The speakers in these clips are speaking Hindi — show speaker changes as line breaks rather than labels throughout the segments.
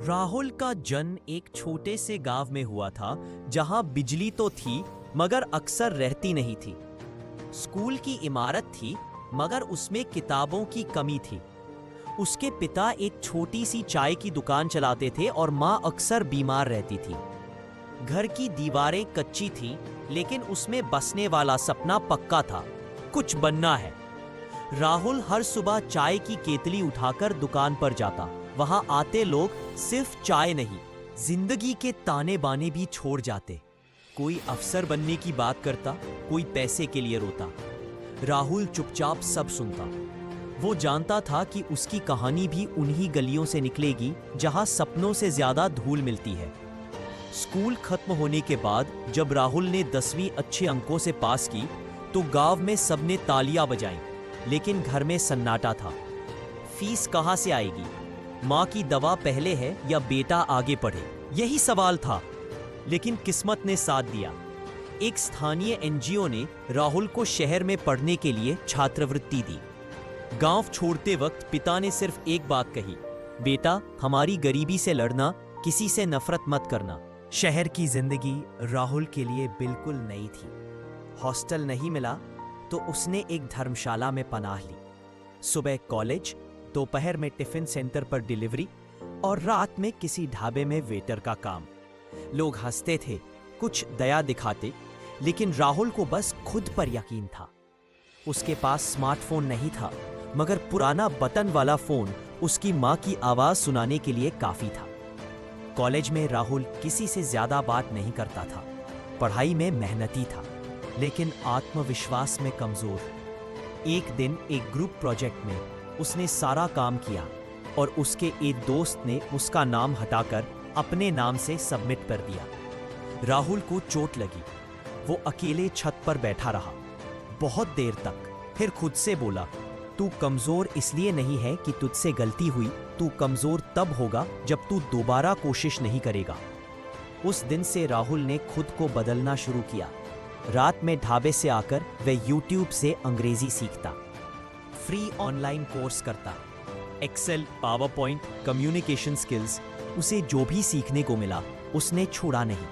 राहुल का जन्म एक छोटे से गांव में हुआ था जहां बिजली तो थी मगर अक्सर रहती नहीं थी। स्कूल की इमारत थी मगर उसमें किताबों की कमी थी। उसके पिता एक छोटी सी चाय की दुकान चलाते थे और माँ अक्सर बीमार रहती थी। घर की दीवारें कच्ची थीं, लेकिन उसमें बसने वाला सपना पक्का था, कुछ बनना है। राहुल हर सुबह चाय की केतली उठाकर दुकान पर जाता। वहां आते लोग सिर्फ चाय नहीं, जिंदगी के ताने बाने भी छोड़ जाते। कोई अफसर बनने की बात करता, कोई पैसे के लिए रोता। राहुल चुपचाप सब सुनता। वो जानता था कि उसकी कहानी भी उन्हीं गलियों से निकलेगी जहां सपनों से ज्यादा धूल मिलती है। स्कूल खत्म होने के बाद जब राहुल ने 10वीं अच्छे अंकों से पास की तो गांव में सबने तालियां बजाईं, लेकिन घर में सन्नाटा था। फीस कहां से आएगी, माँ की दवा पहले है या बेटा आगे पढ़े, यही सवाल था। लेकिन किस्मत ने साथ दिया। एक स्थानीय एनजीओ ने राहुल को शहर में पढ़ने के लिए छात्रवृत्ति दी। गांव छोड़ते वक्त पिता ने सिर्फ एक बात कही, बेटा हमारी गरीबी से लड़ना, किसी से नफरत मत करना। शहर की जिंदगी राहुल के लिए बिल्कुल नई थी। हॉस्टल नहीं मिला तो उसने एक धर्मशाला में पनाह ली। सुबह कॉलेज, दोपहर में टिफिन सेंटर पर डिलीवरी और रात में किसी ढाबे में वेटर का काम। लोग हंसते थे, कुछ दया दिखाते, लेकिन राहुल को बस खुद पर यकीन था। उसके पास स्मार्टफोन नहीं था, मगर पुराना बटन वाला फोन उसकी माँ की आवाज सुनाने के लिए काफी था। कॉलेज में राहुल किसी से ज्यादा बात नहीं करता था। पढ़ाई में मेहनती था, लेकिन आत्मविश्वास में कमजोर। एक दिन एक ग्रुप प्रोजेक्ट में उसने सारा काम किया और उसके एक दोस्त ने उसका नाम हटाकर अपने नाम से सबमिट कर दिया। राहुल को चोट लगी। वो अकेले छत पर बैठा रहा बहुत देर तक, फिर खुद से बोला, तू कमजोर इसलिए नहीं है कि तुझसे गलती हुई, तू कमजोर तब होगा जब तू दोबारा कोशिश नहीं करेगा। उस दिन से राहुल ने खुद को बदलना शुरू किया। रात में ढाबे से आकर वह यूट्यूब से अंग्रेजी सीखता, फ्री ऑनलाइन कोर्स करता। Excel, PowerPoint, communication skills, उसे जो भी सीखने को मिला उसने छोड़ा नहीं।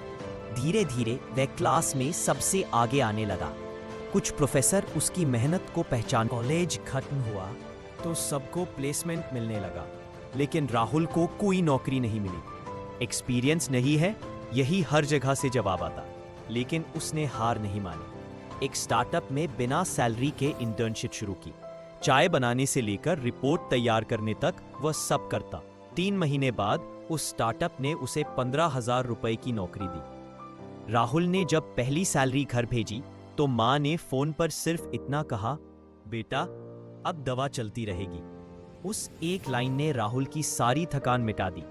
धीरे धीरे वह क्लास में सबसे आगे आने लगा। कुछ प्रोफेसर उसकी मेहनत को पहचान। कॉलेज खत्म हुआ तो सबको प्लेसमेंट मिलने लगा, लेकिन राहुल को कोई नौकरी नहीं मिली। एक्सपीरियंस नहीं है, यही हर जगह से जवाब आता। लेकिन उसने हार नहीं मानी। एक स्टार्टअप में बिना सैलरी के इंटर्नशिप शुरू की। चाय बनाने से लेकर रिपोर्ट तैयार करने तक वह सब करता। 3 महीने बाद उस स्टार्टअप ने उसे 15,000 रुपए की नौकरी दी। राहुल ने जब पहली सैलरी घर भेजी तो माँ ने फोन पर सिर्फ इतना कहा, बेटा अब दवा चलती रहेगी। उस एक लाइन ने राहुल की सारी थकान मिटा दी।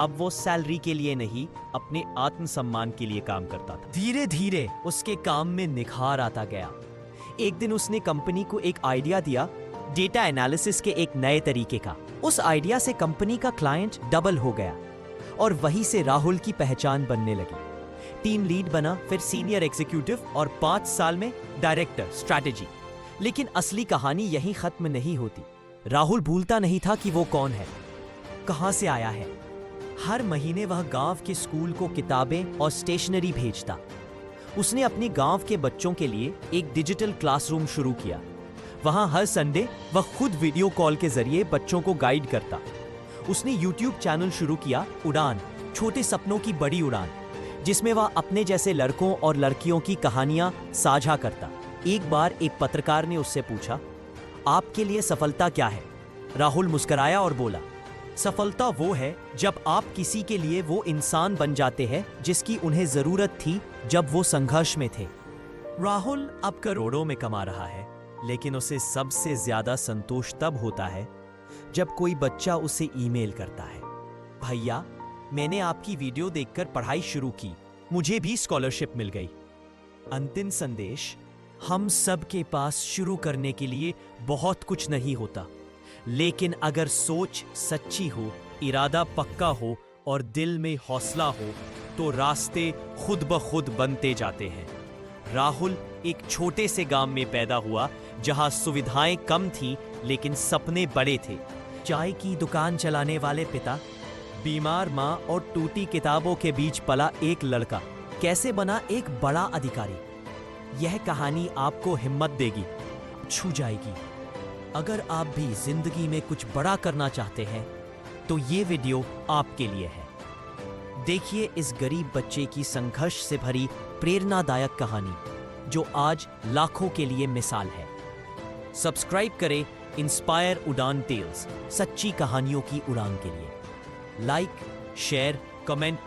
अब वो सैलरी के लिए नहीं, अपने आत्मसम्मान के लिए काम करता था। धीरे धीरे उसके काम में निखार आता गया। एक दिन उसने कंपनी को एक आइडिया दिया, डेटा एनालिसिस के एक नए तरीके का। उस आइडिया से कंपनी का क्लाइंट डबल हो गया और वहीं से राहुल की पहचान बनने लगी। टीम लीड बना, फिर सीनियर एग्जीक्यूटिव और 5 साल में डायरेक्टर स्ट्रैटेजी। लेकिन असली कहानी यहीं खत्म नहीं होती। राहुल भूलता नहीं था कि वो कौन है, कहां से आया है। हर महीने वह गांव के स्कूल को किताबें और स्टेशनरी भेजता। उसने अपने गांव के बच्चों के लिए एक डिजिटल क्लासरूम शुरू किया। वहां हर संडे वह खुद वीडियो कॉल के जरिए बच्चों को गाइड करता। उसने यूट्यूब चैनल शुरू किया, उड़ान, छोटे सपनों की बड़ी उड़ान, जिसमें वह अपने जैसे लड़कों और लड़कियों की कहानियां साझा करता। एक बार एक पत्रकार ने उससे पूछा, आपके लिए सफलता क्या है? राहुल मुस्कुराया और बोला, सफलता वो है जब आप किसी के लिए वो इंसान बन जाते हैं जिसकी उन्हें जरूरत थी जब वो संघर्ष में थे। राहुल अब करोड़ों में कमा रहा है, लेकिन उसे सबसे ज्यादा संतोष तब होता है जब कोई बच्चा उसे ईमेल करता है, भैया मैंने आपकी वीडियो देखकर पढ़ाई शुरू की, मुझे भी स्कॉलरशिप मिल गई। अंतिम संदेश, हम सब के पास शुरू करने के लिए बहुत कुछ नहीं होता, लेकिन अगर सोच सच्ची हो, इरादा पक्का हो और दिल में हौसला हो तो रास्ते खुद ब खुद बनते जाते हैं। राहुल एक छोटे से गांव में पैदा हुआ जहां सुविधाएं कम थीं, लेकिन सपने बड़े थे। चाय की दुकान चलाने वाले पिता, बीमार माँ और टूटी किताबों के बीच पला एक लड़का कैसे बना एक बड़ा अधिकारी। यह कहानी आपको हिम्मत देगी, छू जाएगी। अगर आप भी जिंदगी में कुछ बड़ा करना चाहते हैं तो ये वीडियो आपके लिए है। देखिए इस गरीब बच्चे की संघर्ष से भरी प्रेरणादायक कहानी जो आज लाखों के लिए मिसाल है। सब्सक्राइब करें इंस्पायर उड़ान टेल्स, सच्ची कहानियों की उड़ान के लिए। Like, share, comment